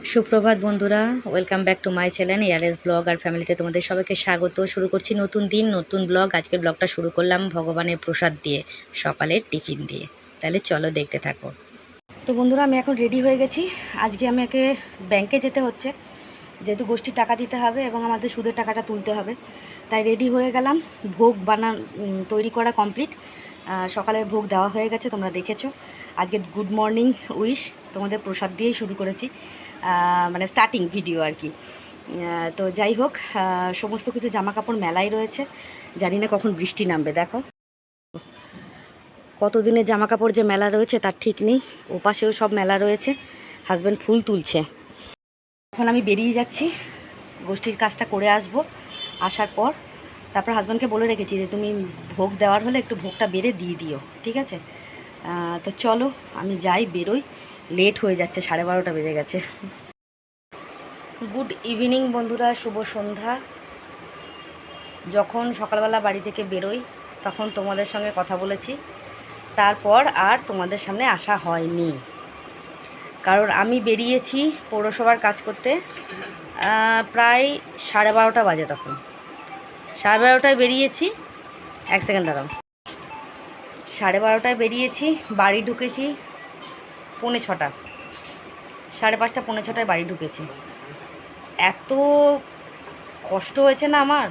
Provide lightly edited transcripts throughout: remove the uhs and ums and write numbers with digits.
সুপ্রভাত বন্ধুরা, welcome back to my channel ARS blog আর ফ্যামিলিতে তোমাদের সবাইকে স্বাগত। শুরু করছি নতুন দিন, নতুন ব্লগ। আজকের ব্লগটা শুরু করলাম ভগবানের প্রসাদ দিয়ে, সকালের টিফিন দিয়ে। তাহলে চলো দেখতে থাকো। তো বন্ধুরা, আমি এখন রেডি হয়ে গেছি। আজকে আমাকে ব্যাংকে যেতে হচ্ছে, যেহেতু গোষ্ঠীর টাকা দিতে হবে এবং আমাদের সুদের টাকাটা তুলতে হবে, তাই রেডি হয়ে গেলাম। ভোগ তৈরি করা কমপ্লিট, সকালের ভোগ দেওয়া হয়ে গেছে, তোমরা দেখেছো। আজকে গুড মর্নিং উইশ তোমাদের প্রসাদ দিয়েই শুরু করেছি, মানে স্টার্টিং ভিডিও আর কি। তো যাই হোক, সমস্ত কিছু জামা কাপড় মেলাই রয়েছে, জানি না কখন বৃষ্টি নামবে। দেখো কতদিনের জামা কাপড় যে মেলা রয়েছে তার ঠিক নেই। ওপাশেও সব মেলা রয়েছে, হাজব্যান্ড ফুল তুলছে। এখন আমি বেরিয়ে যাচ্ছি, গোষ্ঠীর কাজটা করে আসব। আসার পর তারপর হাজব্যান্ডকে বলে রেখেছি যে তুমি ভোগ দেওয়ার হলে একটু ভোগটা বেড়ে দিয়ে দিও, ঠিক আছে? তো চলো আমি যাই, বেরোই, লেট হয়ে যাচ্ছে, 12:30 বেজে গেছে। গুড ইভিনিং বন্ধুরা, শুভ সন্ধ্যা। যখন সকালবেলা বাড়ি থেকে বেরোই তখন তোমাদের সঙ্গে কথা বলেছি, তারপর আর তোমাদের সামনে আসা হয়নি। কারণ আমি বেরিয়েছি পৌরসভার কাজ করতে, প্রায় 12:30 বাজে। তখন 12:30টায় বেরিয়েছি। এক সেকেন্ড দাঁড়াও। 12:30টায় বেরিয়েছি, বাড়ি ঢুকেছি 5:45, 5:30 5:45টায় বাড়ি ঢুকেছি। এত কষ্ট হয়েছে না আমার,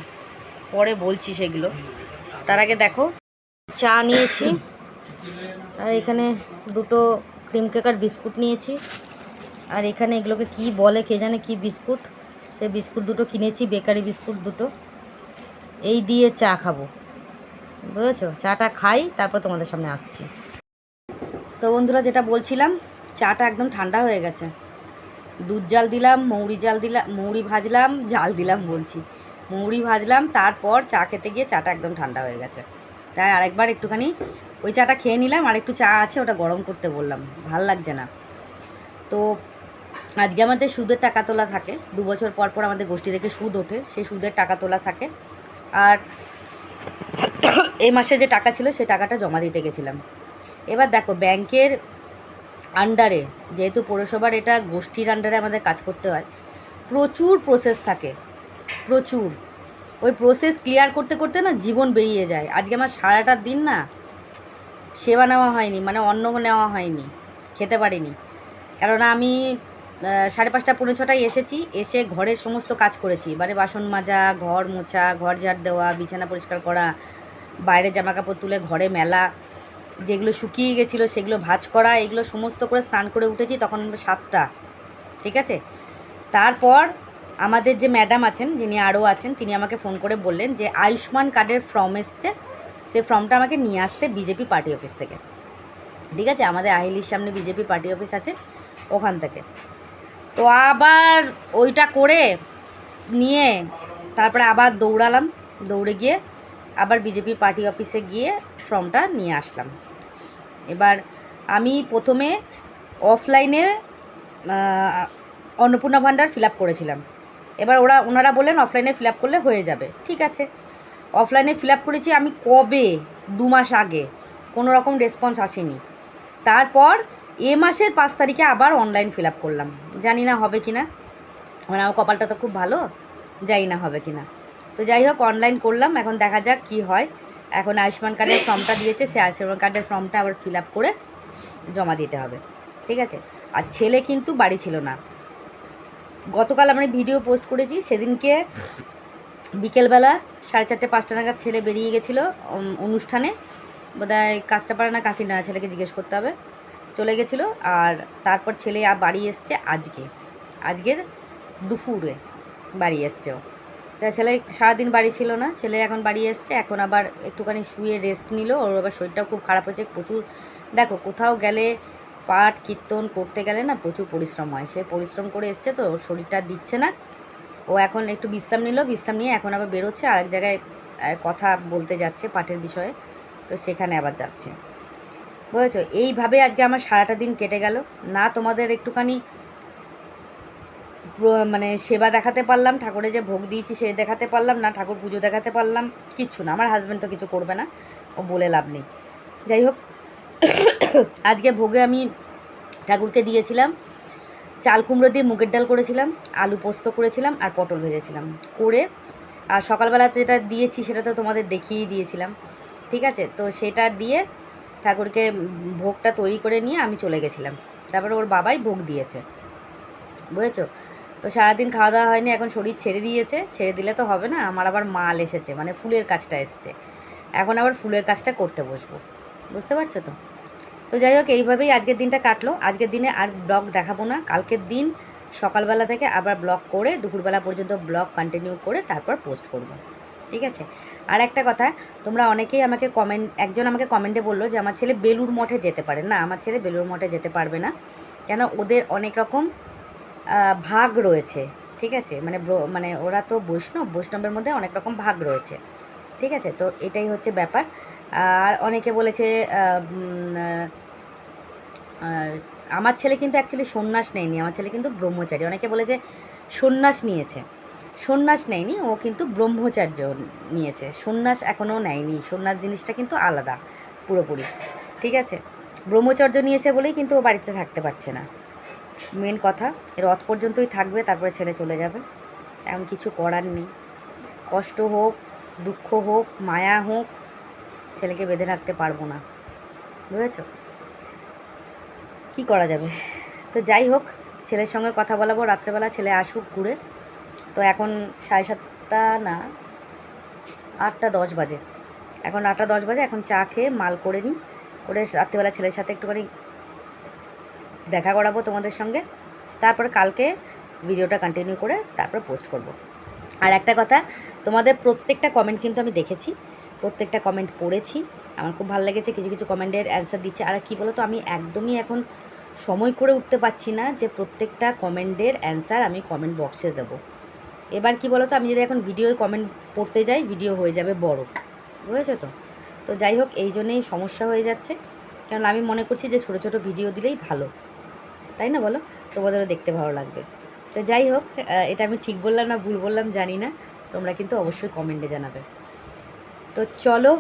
পরে বলছি সেগুলো। তার আগে দেখো, চা নিয়েছি, আর এখানে দুটো ক্রিম কেক আর বিস্কুট নিয়েছি। আর এখানে এগুলোকে কি বলে কে জানে, কি বিস্কুট, সেই বিস্কুট দুটো কিনেছি, বেকারি বিস্কুট দুটো। এই দিয়ে চা খাবো, বুঝেছো? চাটা খাই, তারপর তোমাদের সামনে আসছি। তো বন্ধুরা, যেটা বলছিলাম, চাটা একদম ঠান্ডা হয়ে গেছে। দুধ জাল দিলাম, মৌরি ভাজলাম, জাল দিলাম বলছি, মৌরি ভাজলাম। তারপর চা খেতে গিয়ে চাটা একদম ঠান্ডা হয়ে গেছে, তাই আরেকবার একটুখানি ওই চাটা খেয়ে নিলাম। আর একটু চা আছে, ওটা গরম করতে বললাম, ভাল লাগছে না। তো আজকে আমাদের সুদের টাকা তোলা থাকে, 2 বছর পর পর আমাদের গোষ্ঠী থেকে সুদ ওঠে, সেই সুদের টাকা তোলা থাকে। আর এই মাসে যে টাকা ছিল সেই টাকাটা জমা দিতে গেছিলাম। এবার দেখো, ব্যাংকের আন্ডারে, যেহেতু পৌরসভার এটা গোষ্ঠীর আন্ডারে আমাদের কাজ করতে হয়, প্রচুর প্রসেস থাকে, প্রচুর। ওই প্রসেস ক্লিয়ার করতে করতে না জীবন বেরিয়ে যায়। আজকে আমার সারাটা দিন না সেবা নেওয়া হয়নি, মানে অন্ন নেওয়া হয়নি, খেতে পারিনি। কারণ আমি 5:30 5:45টায় এসেছি, এসে ঘরের সমস্ত কাজ করেছি, মানে বাসন মাজা, ঘর মোছা, ঘর ঝাড় দেওয়া, বিছানা পরিষ্কার করা, বাইরে জামাকাপড় তুলে ঘরে মেলা, যেগুলো শুকিয়ে গেছিলো সেগুলো ভাঁজ করা, এগুলো সমস্ত করে স্নান করে উঠেছি তখন 7টা, ঠিক আছে? তারপর আমাদের যে ম্যাডাম আছেন, যিনি আরও আছেন, তিনি আমাকে ফোন করে বললেন যে আয়ুষ্মান কার্ডের ফর্ম এসছে, সেই ফর্মটা আমাকে নিয়ে আসতে বিজেপি পার্টি অফিস থেকে, ঠিক আছে? আমাদের আহিলির সামনে বিজেপি পার্টি অফিস আছে, ওখান থেকে। তো আবার ওইটা করে নিয়ে তারপরে আবার দৌড়ালাম, দৌড়ে গিয়ে আবার বিজেপি পার্টি অফিসে গিয়ে ফর্মটা নিয়ে আসলাম। এবার আমি প্রথমে অফলাইনে অন্নপূর্ণা ভাণ্ডার ফিল আপ করেছিলাম। এবার ওনারা বললেন অফলাইনে ফিল আপ করলে হয়ে যাবে, ঠিক আছে। অফলাইনে ফিল আপ করেছি আমি কবে, 2 মাস আগে, কোনো রকম রেসপন্স আসেনি। তারপর মাসের 5 তারিখে আবার অনলাইন ফিল আপ করলাম, জানি না হবে কি না, মানে আমার কপালটা তো খুব ভালো, জানি না হবে কি না। তো যাই হোক, অনলাইন করলাম, এখন দেখা যাক কি হয়। এখন আয়ুষ্মান কার্ডের ফর্মটা দিয়েছে, সেই আয়ুষ্মান কার্ডের ফর্মটা আবার ফিল আপ করে জমা দিতে হবে, ঠিক আছে? আর ছেলে কিন্তু বাড়ি ছিল না। গতকাল আমরা ভিডিও পোস্ট করেছি, সেদিনকে বিকেলবেলা 4:30 5টা নাগাদ ছেলে বেরিয়ে গেছিলো অনুষ্ঠানে, বোধহয় কাজটাপাড়া না কাকিনা, ছেলেকে জিজ্ঞেস করতে হবে, চলে গেছিলো। আর তারপর ছেলে বাড়ি এসছে আজকের দুপুরে বাড়ি এসছে ও। তা ছেলে সারাদিন বাড়ি ছিল না, ছেলে এখন বাড়ি এসছে, এখন আবার একটুখানি শুয়ে রেস্ট নিল। ওর আবার শরীরটাও খুব খারাপ হয়েছে প্রচুর। দেখো, কোথাও গেলে পাঠ কীর্তন করতে গেলে না প্রচুর পরিশ্রম হয়, সে পরিশ্রম করে এসছে, তো ওর শরীরটা দিচ্ছে না। ও এখন একটু বিশ্রাম নিল, বিশ্রাম নিয়ে এখন আবার বেরোচ্ছে, আরেক জায়গায় কথা বলতে যাচ্ছে পাঠের বিষয়ে, তো সেখানে আবার যাচ্ছে, বুঝেছো? এইভাবে আজকে আমার সারাটা দিন কেটে গেল। না তোমাদের একটুখানি মানে সেবা দেখাতে পারলাম, ঠাকুরে যে ভোগ দিয়েছি সে দেখাতে পারলাম, না ঠাকুর পুজো দেখাতে পারলাম, কিচ্ছু না। আমার হাজব্যান্ড তো কিছু করবে না, ও বলে লাভ নেই। যাই হোক, আজকে ভোগে আমি ঠাকুরকে দিয়েছিলাম চাল কুমড়ো দিয়ে মুগের ডাল করেছিলাম, আলু পোস্ত করেছিলাম আর পটল ভেজেছিলাম করে, আর সকালবেলা যেটা দিয়েছি সেটা তো তোমাদের দেখিয়েই দিয়েছিলাম, ঠিক আছে। তো সেটা দিয়ে ঠাকুরকে ভোগটা তৈরি করে নিয়ে আমি চলে গেছিলাম, তারপরে ওর বাবাই ভোগ দিয়েছে, বুঝেছো। তো সারাদিন খাওয়া দাওয়া হয়নি, এখন শরীর ছেড়ে দিয়েছে, ছেড়ে দিলে তো হবে না, আমার আবার মাল এসেছে, মানে ফুলের কাজটা এসছে, এখন আবার ফুলের কাজটা করতে বসবো, বুঝতে পারছো তো। তো যাই হোক, এইভাবেই আজকের দিনটা কাটলো। আজকের দিনে আর ব্লগ দেখাবো না, কালকের দিন সকালবেলা থেকে আবার ব্লগ করে দুপুরবেলা পর্যন্ত ব্লগ কন্টিনিউ করে তারপর পোস্ট করব, ঠিক আছে। আর একটা কথা, তোমরা অনেকেই আমাকে একজন আমাকে কমেন্টে বললো যে আমার ছেলে বেলুড় মঠে যেতে পারে না। আমার ছেলে বেলুড় মঠে যেতে পারবে না, কেন ওদের অনেক রকম ভাগ রয়েছে, ঠিক আছে। মানে ওরা তো বৈষ্ণবের মধ্যে অনেক রকম ভাগ রয়েছে, ঠিক আছে। তো এটাই হচ্ছে ব্যাপার। আর অনেকে বলেছে আমার ছেলে কিন্তু অ্যাকচুয়ালি সন্ন্যাস নেয়নি, আমার ছেলে কিন্তু ব্রহ্মচারী। অনেকে বলেছে সন্ন্যাস নিয়েছে, সন্ন্যাস নেয়নি, ও কিন্তু ব্রহ্মচার্য নিয়েছে, সন্ন্যাস এখনও নেয়নি। সন্ন্যাস জিনিসটা কিন্তু আলাদা পুরোপুরি, ঠিক আছে। ব্রহ্মচর্য নিয়েছে বলেই কিন্তু ও বাড়িতে থাকতে পারছে না, মেন কথা। রথ পর্যন্তই থাকবে, তারপরে ছেলে চলে যাবে, এমন কিছু করার নেই। কষ্ট হোক, দুঃখ হোক, মায়া হোক, ছেলেকে বেঁধে রাখতে পারবো না, বুঝেছো। কী করা যাবে। তো যাই হোক, ছেলের সঙ্গে কথা বলাবো রাত্রেবেলা, ছেলে আসুক ঘুরে। তো এখন 7:30 না 8:10 বাজে, এখন 8:10 বাজে। এখন চা খেয়ে মাল করে নিই, করে রাত্রেবেলা ছেলের সাথে একটুখানি দেখা করাবো তোমাদের সঙ্গে, তারপরে কালকে ভিডিওটা কন্টিনিউ করে তারপর পোস্ট করব। আর একটা কথা, তোমাদের প্রত্যেকটা কমেন্ট কিন্তু আমি দেখেছি, প্রত্যেকটা কমেন্ট পড়েছি, আমার খুব ভালো লেগেছে। কিছু কিছু কমেন্টের অ্যান্সার দিচ্ছে। আর কী বলো তো, আমি একদমই এখন সময় করে উঠতে পারছি না যে প্রত্যেকটা কমেন্টের অ্যান্সার আমি কমেন্ট বক্সে দেবো। এবার কি বলো তো, আমি যদি এখন ভিডিওয় কমেন্ট পড়তে যাই, ভিডিও হয়ে যাবে বড়, বুঝেছো তো। তো যাই হোক, এই জন্যেই সমস্যা হয়ে যাচ্ছে, কারণ আমি মনে করছি যে ছোটো ছোটো ভিডিও দিলেই ভালো, তাই না বলো, তোমাদেরও দেখতে ভালো লাগবে। তো যাই হোক, এটা আমি ঠিক বললাম না ভুল বললাম জানি না, তোমরা কিন্তু অবশ্যই কমেন্টে জানাবে। তো চলো,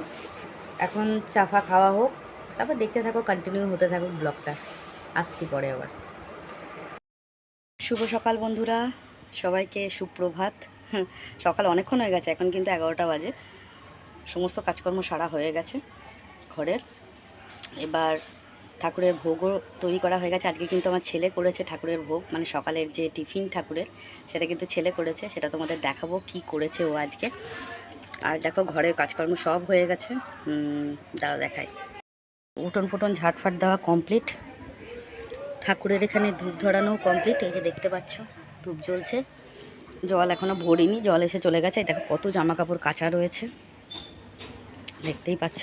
এখন চাফা খাওয়া হোক, তারপর দেখতে থাকো, কন্টিনিউ হতে থাকো ব্লগটা, আসছি পরে আবার। শুভ সকাল বন্ধুরা, সবাইকে সুপ্রভাত। সকাল অনেকক্ষণ হয়ে গেছে, এখন কিন্তু 11টা বাজে। সমস্ত কাজকর্ম সারা হয়ে গেছে ঘরের। এবার ঠাকুরের ভোগও তৈরি করা হয়ে গেছে। আজকে কিন্তু আমার ছেলে করেছে ঠাকুরের ভোগ, মানে সকালের যে টিফিন ঠাকুরের, সেটা কিন্তু ছেলে করেছে, সেটা তোমাদের দেখাবো কি করেছে ও আজকে। আর দেখো, ঘরের কাজকর্ম সব হয়ে গেছে, দাঁড়া দেখাই। উঠোন ফুটন ঝাটফাট দেওয়া কমপ্লিট, ঠাকুরের এখানে ধূপ ধরানো কমপ্লিট, এই যে দেখতে পাচ্ছ ধূপ জ্বলছে। জল এখনও ভরিনি, জল এসে চলে গেছে। দেখো কত জামা কাপড় কাচা রয়েছে, দেখতেই পাচ্ছ।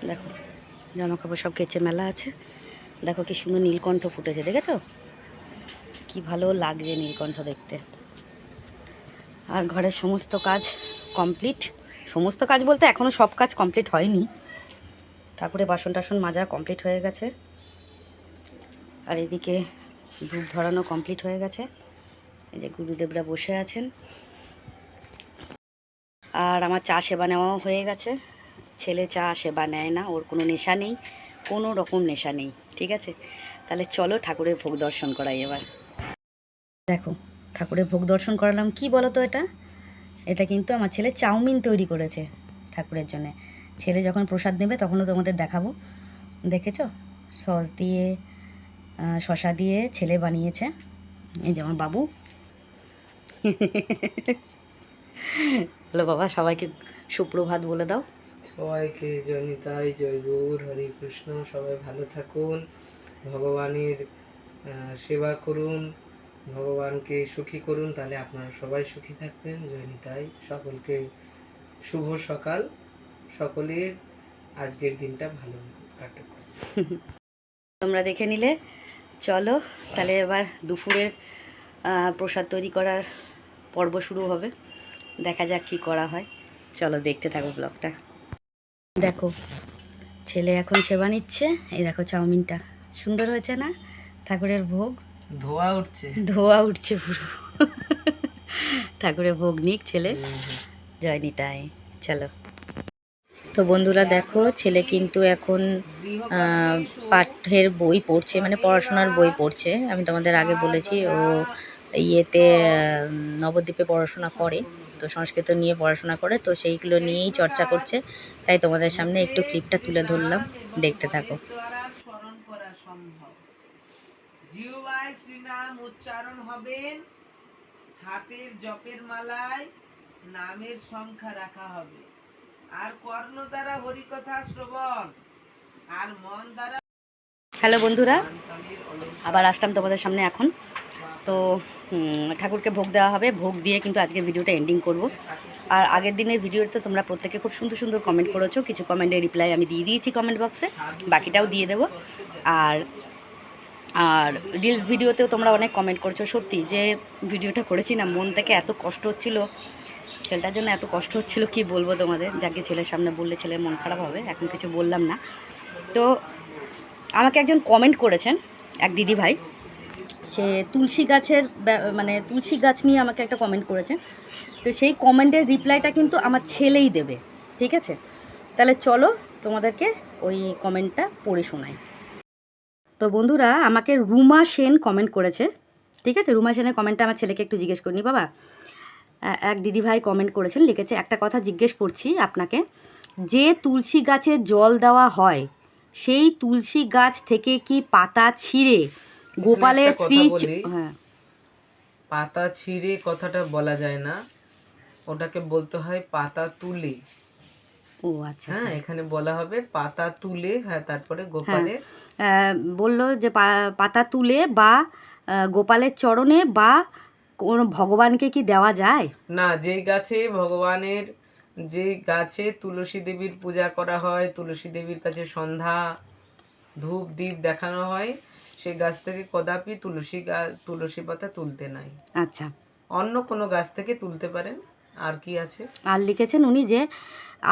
দেখো জামা কাপড় সব কেচে মেলা আছে। দেখো কি সুন্দর নীলকণ্ঠ ফুটেছে, দেখেছো কি ভালো লাগছে নীলকণ্ঠ দেখতে। আর ঘরের সমস্ত কাজ কমপ্লিট, সমস্ত কাজ বলতে এখনও সব কাজ কমপ্লিট হয়নি। ঠাকুরের বাসন টাসন মাজা কমপ্লিট হয়ে গেছে, আর এদিকে ধূপ ধরানো কমপ্লিট হয়ে গেছে। এই যে গুরুদেবরা বসে আছেন, আর আমার চা সেবা নেওয়াও হয়ে গেছে। ছেলে চা সেবা নেয় না, ওর কোনো নেশা নেই, কোনো রকম নেশা নেই, ঠিক আছে। তাহলে চলো ঠাকুরের ভোগ দর্শন করাই এবার। দেখো ঠাকুরের ভোগ দর্শন করালাম। কি বলো তো, এটা কিন্তু আমার ছেলে চাউমিন তৈরি করেছে ঠাকুরের জন্যে। ছেলে যখন প্রসাদ নেবে তখনও তোমাদের দেখাবো, দেখেছো, সস দিয়ে শশা দিয়ে ছেলে বানিয়েছে। এই যে আমার বাবু। বলো বাবা, সবাইকে সুপ্রভাত বলে দাও। সবাইকে জয় নিতাই, জয় গৌর, হরে কৃষ্ণ। সবাই ভালো থাকুন, ভগবানের সেবা করুন, ভগবানকে সুখী করুন, তাহলে আপনারা সবাই সুখী থাকবেন। জয় নিতাই, সকলকে শুভ সকাল, সকলের আজকের দিনটা ভালো কাটুক। তোমরা দেখে নিলে, চলো তাহলে এবার দুপুরের প্রসাদ তৈরি করার পর্ব শুরু হবে, দেখা যাক কী করা হয়। চলো দেখতে থাকো ব্লগটা। দেখো ছেলে এখন সেবা নিচ্ছে, এই দেখো চাউমিনটা সুন্দর হয়েছে না, ঠাকুরের ভোগ। ধোয়া উঠছে, ধোয়া উঠছে পুরো। ঠাকুরের ভোগ নিক ছেলে, জয় নিতাই। চলো তো বন্ধুরা দেখো, ছেলে কিন্তু এখন পাঠ্যের বই পড়ছে, মানে পড়াশোনার বই পড়ছে। আমি তোমাদের আগে বলেছি ও ইয়েতে নবদ্বীপে পড়াশোনা করে, তো সংস্কৃত নিয়ে পড়াশোনা করে, তো সেইগুলো নিয়েই চর্চা করছে। তাই তোমাদের সামনে একটু ক্লিপটা তুলে ধরলাম, দেখতে থাকো। স্মরণ করা সম্ভব। জিহ্বায় শ্রীনাম উচ্চারণ হবেন, হাতের জপের মালায় নামের সংখ্যা রাখা হবে, আর কর্ণ দ্বারা হরিকথা শ্রবণ, আর মন দ্বারা। হ্যালো বন্ধুরা, আবার আসলাম তোমাদের সামনে এখন। তো ঠাকুরকে ভোগ দেওয়া হবে, ভোগ দিয়ে কিন্তু আজকে ভিডিওটা এন্ডিং করব। আর আগের দিনের ভিডিওতে তোমরা প্রত্যেকে খুব সুন্দর সুন্দর কমেন্ট করেছো, কিছু কমেন্টের রিপ্লাই আমি দিয়ে দিয়েছি কমেন্ট বক্সে, বাকিটাও দিয়ে দেবো। আর আর রিলস ভিডিওতেও তোমরা অনেক কমেন্ট করছো। সত্যি যে ভিডিওটা করেছি না, মন থেকে এত কষ্ট হচ্ছিলো, ছেলেটার জন্য এত কষ্ট হচ্ছিলো কি বলবো তোমাদের। যাকে ছেলের সামনে বললে ছেলের মন খারাপ হবে, এখন কিছু বললাম না। তো আমাকে একজন কমেন্ট করেছেন, এক দিদি ভাই, সে তুলসী গাছের মানে তুলসী গাছ নিয়ে আমাকে একটা কমেন্ট করেছে। তো সেই কমেন্টের রিপ্লাইটা কিন্তু আমার ছেলেই দেবে, ঠিক আছে? তাহলে চলো তোমাদেরকে ওই কমেন্টটা পড়ে শোনাই। তো বন্ধুরা, আমাকে রুমা সেন কমেন্ট করেছে, ঠিক আছে? রুমা সেনের কমেন্টটা আমার ছেলেকে একটু জিজ্ঞেস করিনি বাবা। এক দিদিভাই কমেন্ট করেছেন, লিখেছে, একটা কথা জিজ্ঞেস করছি আপনাকে, যে তুলসী গাছে জল দেওয়া হয় সেই তুলসী গাছ থেকে কি পাতা ছিঁড়ে গোপালের শ্রী, হ্যাঁ, পাতা ছিঁড়ে কথাটা বলা যায় না, ওটাকে বলতে হয় পাতা তুলে। ও আচ্ছা, হ্যাঁ, এখানে বলা হবে পাতা তুলে। হ্যাঁ, তারপরে গোপালে বললো যে পাতা তুলে বা গোপালের চরণে বা কোন ভগবানকে কি দেওয়া যায় না। যেই গাছে ভগবানের, যে গাছে তুলসী দেবীর পূজা করা হয়, তুলসী দেবীর কাছে সন্ধ্যা ধূপ দীপ দেখানো হয়, সেই গাছ থেকে কদাপি তুলসী পাতা তুলতে নাই। আচ্ছা, অন্য কোনো গাছ থেকে তুলতে পারেন। আর কি আছে? আর লিখেছেন উনি যে,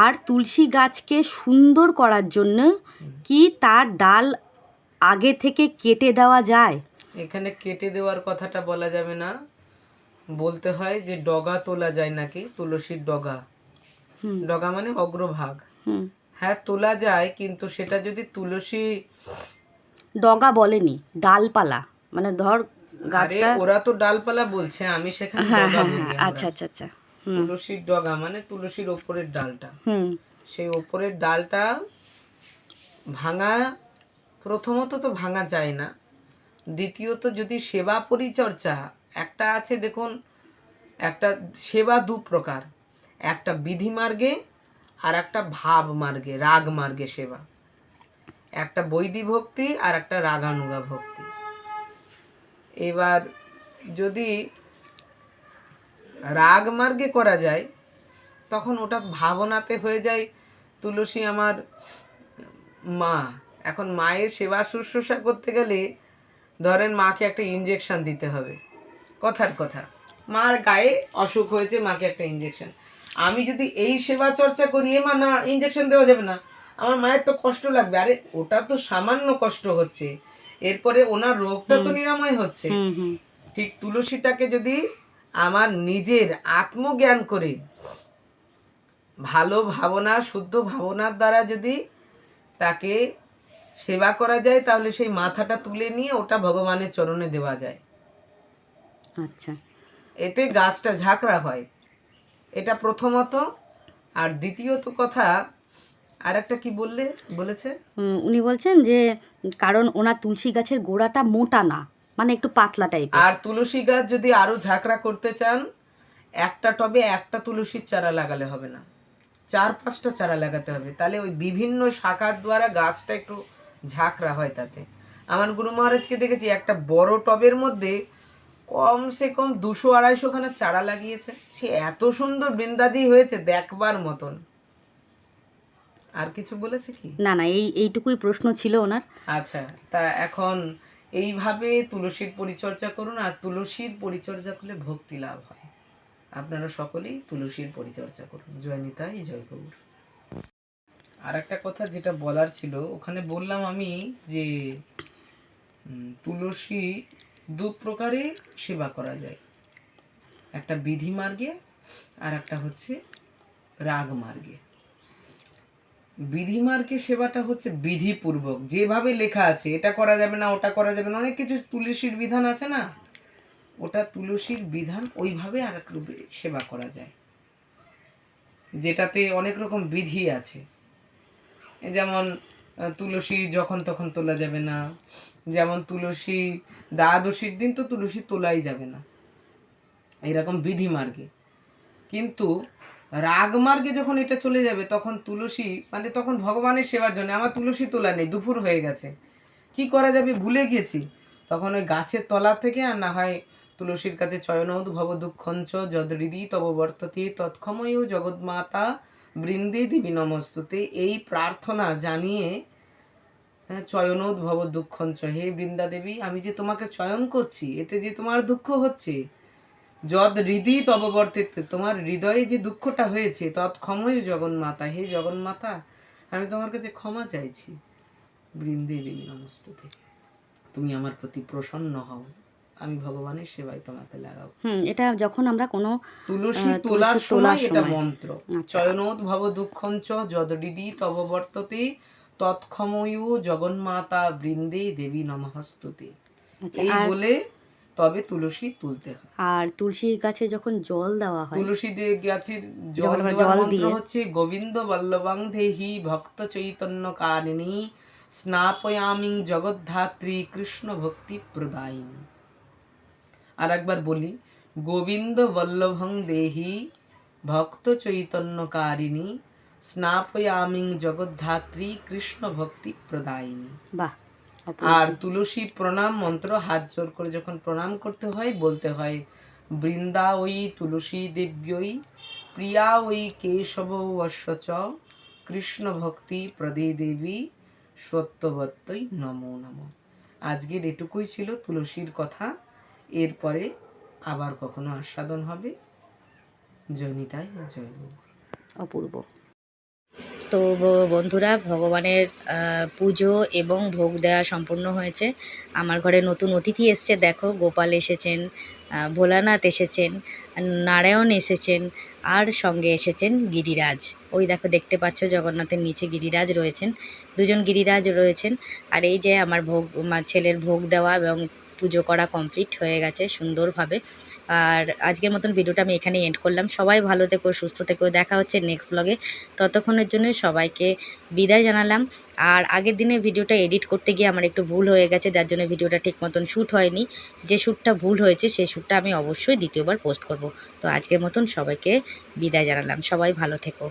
আর তুলসী গাছকে সুন্দর করার জন্য কি তার ডাল আগে থেকে কেটে দেওয়া যায়? এখানে কেটে দেওয়ার কথাটা বলা যাবে না, বলতে হয় যে ডগা তোলা যায় নাকি, তুলসীর ডগা। ডগা মানে অগ্রভাগ। হ্যাঁ, তোলা যায়, কিন্তু সেটা যদি তুলসী, ডগা বলেনি, ডালপালা, মানে ধর গাছটা, ওরা তো ডালপালা বলছে, আমি সেখানে ডগা বলি। আচ্ছা আচ্ছা আচ্ছা, তুলসীর ডগা মানে তুলসীর ওপরের ডালটা। সেই ওপরের ডালটা ভাঙা, প্রথমত তো ভাঙা যায় না, দ্বিতীয়ত যদি সেবা পরিচর্যা, একটা আছে দেখুন, একটা সেবা দু প্রকার, একটা বিধি মার্গে আর একটা ভাব মার্গে, রাগ মার্গে সেবা। একটা বৈদি ভক্তি আর একটা রাগানুগা ভক্তি। এবার যদি রাগ মার্গে করা যায়, তখন ওটা ভাবনাতে হয়ে যায় তুলসী আমার মা। এখন মায়ের সেবা শুশ্রূষা করতে গেলে ধরেন মাকে একটা ইঞ্জেকশন দিতে হবে, কথার কথা, মার গায়ে অসুখ হয়েছে, মাকে একটা ইঞ্জেকশন। আমি যদি এই সেবা চর্চা করি, মা না ইঞ্জেকশন দেওয়া যাবে না, আমার মায়ের তো কষ্ট লাগবে। আরে ওটা তো সামান্য কষ্ট হচ্ছে, এরপরে ওনার রোগটা তো নিরাময় হচ্ছে। ঠিক তুলসীটাকে যদি আমার নিজের আত্মজ্ঞান করে ভালো ভাবনা, শুদ্ধ ভাবনার দ্বারা যদি তাকে সেবা করা যায়, তাহলে সেই মাথাটা তুলে নিয়ে ওটা ভগবানের চরণে দেওয়া যায়। আচ্ছা, এতে গাছটা ঝাঁকড়া হয়, এটা প্রথমত। আর দ্বিতীয়ত কথা, আর একটা কি বলেছে উনি বলছেন যে কারণ ওনার তুলসী গাছের গোড়াটা মোটা না, মানে একটু পাতলা টাইপের। আর তুলসী গাছ যদি আরো ঝাঁকড়া করতে চান, একটা টবে একটা তুলসীর চারা লাগালে হবে না, 4-5টা চারা লাগাতে হবে, তাহলে ওই বিভিন্ন শাখার দ্বারা গাছটা একটু ঝাঁকড়া হয়। তাতে আমার গুরু মহারাজকে দেখেছি, একটা বড় টবের মধ্যে কমসে কম 200-250 খানা চারা লাগিয়েছে, সে এত সুন্দর বৃন্দাজি হয়েছে, দেখবার মতন। আর কিছু বলেছে কি? না না, এইটুকুই প্রশ্ন ছিল ওনার। আচ্ছা, তা এখন এইভাবে তুলসীর পরিচর্যা করুন, আর তুলসীর পরিচর্যা করলে ভক্তি লাভ হয়। আপনারা সকলেই তুলসীর পরিচর্যা করুন। জয় নিতাই, জয় গৌর। আর একটা কথা যেটা বলার ছিল, ওখানে বললাম আমি যে তুলসী দু প্রকারে সেবা করা যায়, একটা বিধি মার্গে আর একটা হচ্ছে রাগ মার্গে। বিধিমার্গে সেবাটা হচ্ছে বিধিপূর্বক, যেভাবে লেখা আছে এটা করা যাবে না, ওটা করা যাবে না, অনেক কিছু তুলসীর বিধান আছে না, ওটা তুলসীর বিধান ওইভাবে আর এক রূপে সেবা করা যায়, যেটাতে অনেক রকম বিধি আছে। যেমন তুলসী যখন তখন তোলা যাবে না, যেমন তুলসী দ্বাদশীর দিন তো তুলসী তোলাই যাবে না, এইরকম বিধি মার্গে। কিন্তু রাগ মার্গে যখন এটা চলে যাবে তখন তুলসী মানে তখন ভগবানের সেবার জন্য আমার তুলসী তোলা নেই, দুপুর হয়ে গেছে, কি করা যাবে ভুলে গেছি, তখন ওই গাছের তলা থেকে আর না হয় তুলসীর কাছে চয়নোদ্ভব দুঃখঞ্চ যদৃদি তব বর্ততে তৎক্ষময় জগৎমাতা বৃন্দে দেবী নমস্তুতে, এই প্রার্থনা জানিয়ে চয়নোদ্ভব দুঃখঞ্চ, হে বৃন্দা দেবী আমি যে তোমাকে চয়ন করছি এতে যে তোমার দুঃখ হচ্ছে, যদ হৃদি তব বর্তেতে, তোমার হৃদয়ে যে দুঃখটা হয়েছে, তৎক্ষময় জগন্মাতা, হে জগন্মাতা আমি তোমার কাছে ক্ষমা চাইছি, বৃন্দে দেবী নমস্তুতে, তুমি আমার প্রতি প্রসন্ন হও, আমি ভগবানের সেবায় তোমাকে লাগাবো। এটা যখন আমরা কোনো তুলসী তোলার সময় এটা মন্ত্র, চয়নোদ্ভব দুঃখঞ্চ যদ হৃদি তব বর্ততে তৎক্ষময় জগন্মাতা বৃন্দে দেবী নমস্তুতে, এই বলে তবে তুলসী তুলতে হয়। আর তুলসী গাছে যখন জল দেওয়া হয়, তুলসী গাছের জল দেওয়ার মন্ত্র হচ্ছে গোবিন্দ বল্লভং দেহি ভক্ত চৈতন্য কারিণী স্নাপয়ামিং জগদ্ধাত্রী কৃষ্ণ ভক্তি প্রদায়িনী। আর একবার বলি, গোবিন্দ বল্লভং দেহি ভক্ত চৈতন্য কারিণী স্নাপয়ামিং জগদ্ধাত্রী কৃষ্ণ ভক্তি প্রদায়িনী। বাহ। আর তুলসী প্রণাম মন্ত্র হাত জোর করে যখন প্রণাম করতে হয় বলতে হয়, বৃন্দা ওই তুলসী দেব্যই প্রিয়া ওই কেশব অশ্বচ কৃষ্ণ ভক্তি প্রদে দেবী সত্যবত্যই নমো নমঃ। আজকের এটুকুই ছিল তুলসীর কথা, এরপরে আবার কখনো আস্বাদন হবে। জয়নিতাই জয় গৌর। অপূর্ব। তো বন্ধুরা, ভগবানের পুজো এবং ভোগ দেওয়া সম্পূর্ণ হয়েছে। আমার ঘরে নতুন অতিথি এসছে, দেখো গোপাল এসেছেন, ভোলানাথ এসেছেন, নারায়ণ এসেছেন, আর সঙ্গে এসেছেন গিরিরাজ। ওই দেখো দেখতে পাচ্ছ জগন্নাথের নিচে গিরিরাজ রয়েছেন, দুজন গিরিরাজ রয়েছেন। আর এই যে আমার ছেলের ভোগ দেওয়া এবং পুজো করা কমপ্লিট হয়ে গেছে সুন্দরভাবে। আর আজকের মতন ভিডিওটা আমি এখানেই এন্ড করলাম। সবাই ভালো থেকো, সুস্থ থেকো, দেখা হচ্ছে নেক্সট ব্লগে। ততক্ষণের জন্য সবাইকে বিদায় জানালাম। আর আগের দিনে ভিডিওটা এডিট করতে গিয়ে আমার একটু ভুল হয়ে গেছে, যার জন্য ভিডিওটা ঠিক মতন শ্যুট হয়নি। যে শ্যুটটা ভুল হয়েছে সেই শ্যুটটা আমি অবশ্যই দ্বিতীয়বার পোস্ট করব। তো আজকের মতন সবাইকে বিদায় জানালাম, সবাই ভালো থেকো।